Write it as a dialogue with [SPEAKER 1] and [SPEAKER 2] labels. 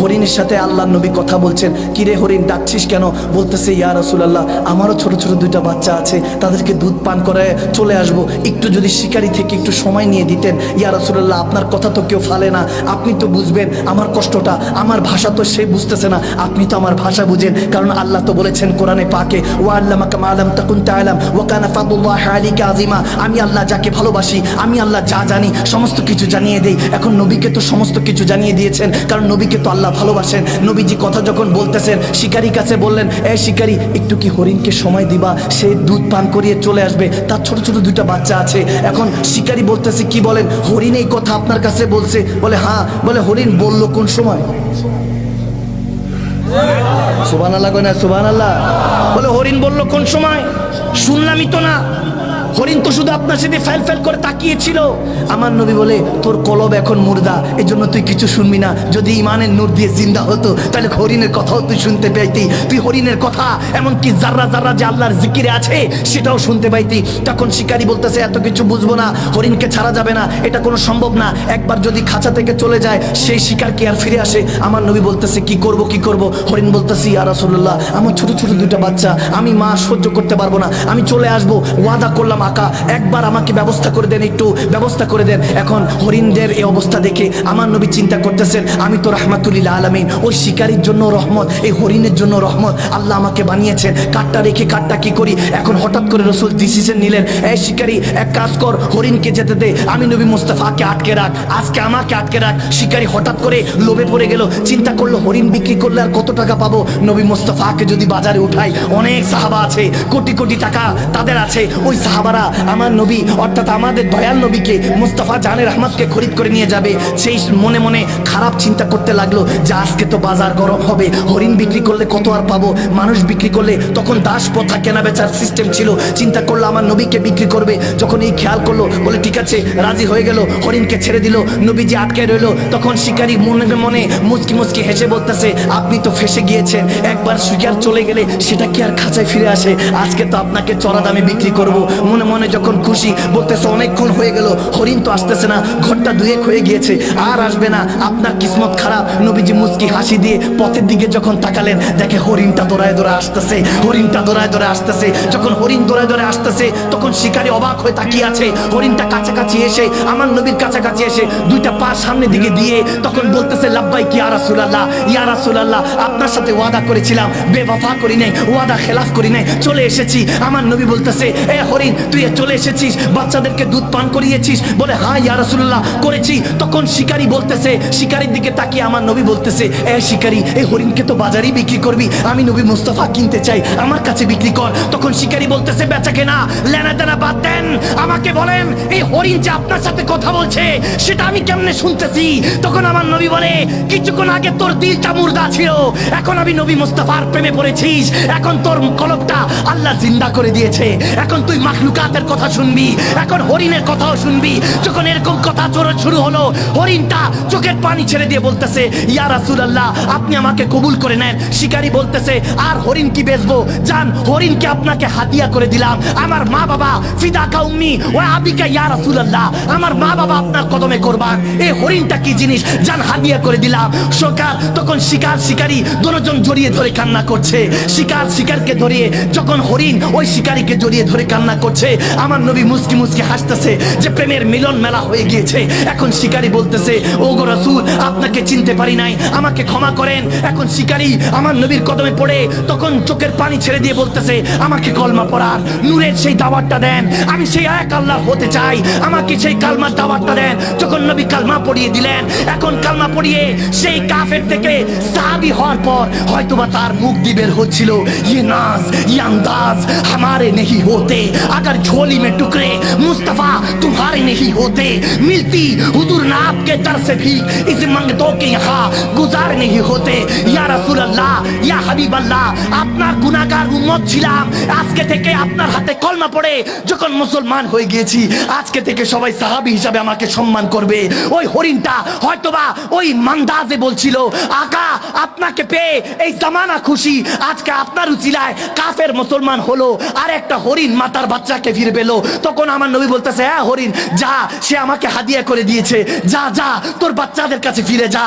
[SPEAKER 1] হরিণের সাথে আল্লাহর নবী কথা বলছেন, কিরে হরিণ ডাকছিস কেন? বলতেছে, ইয়া রাসূলুল্লাহ, আমারও ছোট ছোট দুইটা বাচ্চা আছে, তাদেরকে দুধ পান করায় চলে আসবো, একটু যদি শিকারি থেকে একটু সময় নিয়ে দিতেন। ইয়া রাসূলুল্লাহ, আপনার কথা তো কেউ ফালে না, আপনি তো বুঝবেন আমার কষ্টটা, আমার ভাষা তো সে বুঝতেছে না, আপনি তো আমার ভাষা বুঝেন, কারণ আল্লাহ তো বলেছেন কোরআনে পাকে, ওয়া আল্লামাকা মা লাম তাকুন তা'লাম ওয়া কানা ফাদলুল্লাহি আলাইকা আযীমা। আমি আল্লাহ যাকে ভালোবাসি, আমি আল্লাহ যা জানি সমস্ত কিছু জানিয়ে দেই। এখন নবীকে তো সমস্ত কিছু জানিয়ে দিয়েছেন, কারণ নবীকে তো আল্লাহ ভালোবাসেন। নবীজি কথা যখন বলতেছেন, শিকারীর কাছে বললেন, এ শিকারী, একটু কি হরিণকে সময় দিবা, সে দুধ পান করিয়ে চলে আসবে, তার ছোট ছোট দুইটা বাচ্চা আছে। এখন শিকারী বলতেছে, কি বলেন, হরিণ এই কথা আপনার কাছে বলছে? বলে হ্যাঁ। বলে হরিণ বলল কোন সময়? সুবহানাল্লাহ কয় না? সুবহানাল্লাহ। বলে হরিণ বলল কোন সময়? শুনলামই তো না, হরিণ তো শুধু আপনার সাথে ফেল ফেল করে তাকিয়েছিল। আমার নবী বলে, তোর কলব এখন মুর্দা, এই জন্য তুই কিছু শুনবি না। যদি ইমানের নূর দিয়ে জিন্দা হতো, তাহলে হরিণের কথাও তুই শুনতে পাইতি। তুই হরিণের কথা, এমনকি জাররা জাররা যে আল্লাহর জিকিরে আছে, সেটাও শুনতে পাইতি। তখন শিকারী বলতেছে, এত কিছু বুঝবো না, হরিণকে ছাড়া যাবে না, এটা কোনো সম্ভব না। একবার যদি খাঁচা থেকে চলে যায়, সেই শিকার কি আর ফিরে আসে? আমার নবী বলতেছে, কি করব কি করব? হরিণ বলতেছে, ইয়া রাসূলুল্লাহ, আমার ছোট ছোট দুইটা বাচ্চা, আমি মা সহ্য করতে পারবো না, আমি চলে আসবো, ওয়াদা করলাম আকা, একবার আমাকে ব্যবস্থা করে দেন, একটু ব্যবস্থা করে দেন। এখন হরিণদের এই অবস্থা দেখে আমার নবী চিন্তা করতেছেন, আমি তো রাহমাতুল লিল আলামিন, ওই শিকারীর জন্য রহমত, এই হরিণের জন্য রহমত, আল্লাহ আমাকে বানিয়েছেন, কাঠটা রেখে কাঠটা কি করি? এখন হঠাৎ করে রাসূল ডিসিশন নিলেন, এই শিকারী, এক কাজ কর, হরিণকে যেতে দে, আমি নবী মুস্তাফাকে আটকে রাখ, আজকে আমাকে আটকে রাখ। শিকারী হঠাৎ করে লোভে পড়ে গেল, চিন্তা করলো হরিণ বিক্রি করলে আর কত টাকা পাবো, নবী মুস্তাফাকে যদি বাজারে উঠাই, অনেক সাহাবা আছে, কোটি কোটি টাকা তাদের আছে, ওই সাহাবারা আমার নবী অর্থাৎ আমাদের দয়াল নবীকে, মুস্তাফা জানের রহমতকে খরিদ করে নিয়ে যাবে। সেই মনে মনে খারাপ চিন্তা করতে লাগলো যে আজকে তো বাজার গরম হবে, হরিণ বিক্রি করলে কত আর পাবো, মানুষ বিক্রি করলে তখন দাস প্রথা কেনা বেচার সিস্টেম ছিল, চিন্তা করলো আমার নবীকে বিক্রি করবে। যখন এই খেয়াল করলো, বলে ঠিক আছে, রাজি হয়ে গেল, হরিণকে ছেড়ে দিল, নবীজি আটকে রইলো। তখন শিকারী মনে মনে মুচকি মুচকি হেসে বলতেছে, আপনি তো ফেসে গিয়েছেন, একবার শিকার চলে গেলে সেটা কি আর খাঁচায় ফিরে আসে? আজকে তো আপনাকে চড়া দামে বিক্রি করব। মনে মনে যখন খুশি, বলতেছে অনেকক্ষণ হয়ে গেল, হরিণ তো আসতেছে না, ঘরটা দুয়েক হয়ে গিয়েছে, আর আসবে না, আপনার কিসমত খারাপ। নবীজি মুচকি হাসি দিয়ে পথের দিকে যখন তাকালেন, দেখে হরিণটা দৌড়ায় দৌড়ায় আসতেছে, হরিণটা দৌড়ায় দৌড়ায় আসতেছে। যখন হরিণ দৌড়ায় দৌড়ায় আসতেছে, তখন শিকারী অবাক হয়ে তাকিয়ে আছে। হরিণটা কাছাকাছি এসে, আমার নবীর কাছাকাছি এসে দুইটা পা সামনের দিকে দিয়ে তখন বলতেছে, লাব্বাইক ইয়া রাসূলুল্লাহ, ইয়া রাসূলুল্লাহ, আপনার সাথে ওয়াদা করেছিলাম, বেওয়াফা করি নাই, ওয়াদা খেলাফ করি নাই, চলে এসেছি। আমার নবী বলতেছে, এ হরিণ, তুই চলে এসেছিস, বাচ্চাদেরকে দুধ পান করিয়েছিস? বলে হ্যাঁ ইয়া রাসূলুল্লাহ, করেছি। তখন শিকারী বলতেছে, শিকারীর দিকে তাকিয়ে আমার নবী বলতেছে, এ শিকারী, এই হরিণকে তো বাজারেই বিক্রি করবি, আমি নবী মুস্তাফা কিনতে চাই, আমার কাছে বিক্রি কর। তখন শিকারী বলতেছে, বেচা কেনা লেনা দেনা বাদ দেন, আমাকে বলেন এই হরিণ যে আপনার সাথে কথা বলছে, সেটা আমি কেমনে শুনতেছি? তখন আমার নবী বলে, কিছুক্ষণ আগে তোর দিলটা মুর্দা ছিল, এখন আমি নবী মুস্তাফার প্রেমে পড়েছিস, এখন তোর কলবটা আল্লাহ জিন্দা করে দিয়েছে, এখন তুই মাখলুকাতের কথা শুনবি, এখন হরিণের কথাও শুনবি। যখন এরকম কথা শুরু হলো, হরিণটা চোখের পানি ছেড়ে দিয়ে বলতেছে, ইয়া রাসূলুল্লাহ, আপনি আমাকে কবুল করে নেন। শিকারী বলতেছে, আর হরিণ কি বেচবো, জান, হরিণকে আপনাকে হাদিয়া করে দিলাম, আমার মা বাবা, ফিদাকা উম্মি ওয়া আবিকা ইয়া রাসূলুল্লাহ, আমার মা বাবা আপনার কদমে কুরবান, এই হরিণটা কি জিনিস, জান, হাদিয়া করে দিলাম। তখন শিকারী দুজন জড়িয়ে ধরে কান্না করছে। শিকারকে ধরিয়ে যখন হরিণ ওই শিকারীকে জড়িয়ে ধরে কান্না করছে, আমার নবী মুস্কি মুস্কি হাসতেছে যে প্রেমের মিলন মেলা হয়ে গিয়েছে। এখন শিকারী বলতেছে, ও গো রাসূল, আপনাকে চিনতে পারি নাই, আমাকে ক্ষমা করেন। এখন শিকারী আমার নবীর কদমে পড়ে তখন চোখের পানি ছেড়ে দিয়ে বলতেছে, আমাকে কলমা পড়ার নূরের সেই দাওয়াতটা দেন, আমি সেই এক আল্লাহ হতে চাই, আমাকে সেই কালমার দাওয়াতটা দেন। যখন নবী কালমা পড়িয়ে দিলেন, এখন কালমা পড়িয়ে সেই কাফের থেকে সাহাবী হওয়ার পর হয়তোবা তার মুখ দিয়ে বের হচ্ছিল, ये नाज ये अंदाज हमारे नहीं होते, अगर झोली में टुकड़े मुस्तफा तुम्हारे नहीं होते, मिलती हुजूर नाप के दर से भी इस मंगतों के यहाँ गुजार नहीं होते। या रसूल अल्लाह, या हबीब अल्लाह, আপনার গুনাহগার উম্মত ছিলাম, আজকে থেকে আপনার হাতে কলমা পড়ে যখন মুসলমান হয়ে গিয়েছি, আজকে থেকে সবাই সাহাবী হিসাবে আমাকে সম্মান করবে। ওই হরিণটা হয়তোবা ওই মান্দাজে বলছিল, আকা আপনাকে পেয়ে এই জামানা খুশি, আজকে আপনার উচিলায় কাফের মুসলমান হলো, আর একটা হরিণ মাতার বাচ্চাকে ফিরে পেলো। তখন আমার নবী বলতেছে, হ্যাঁ হরিণ, যা, সে আমাকে হাদিয়া করে দিয়েছে, যা যা তোর বাচ্চাদের কাছে ফিরে যা।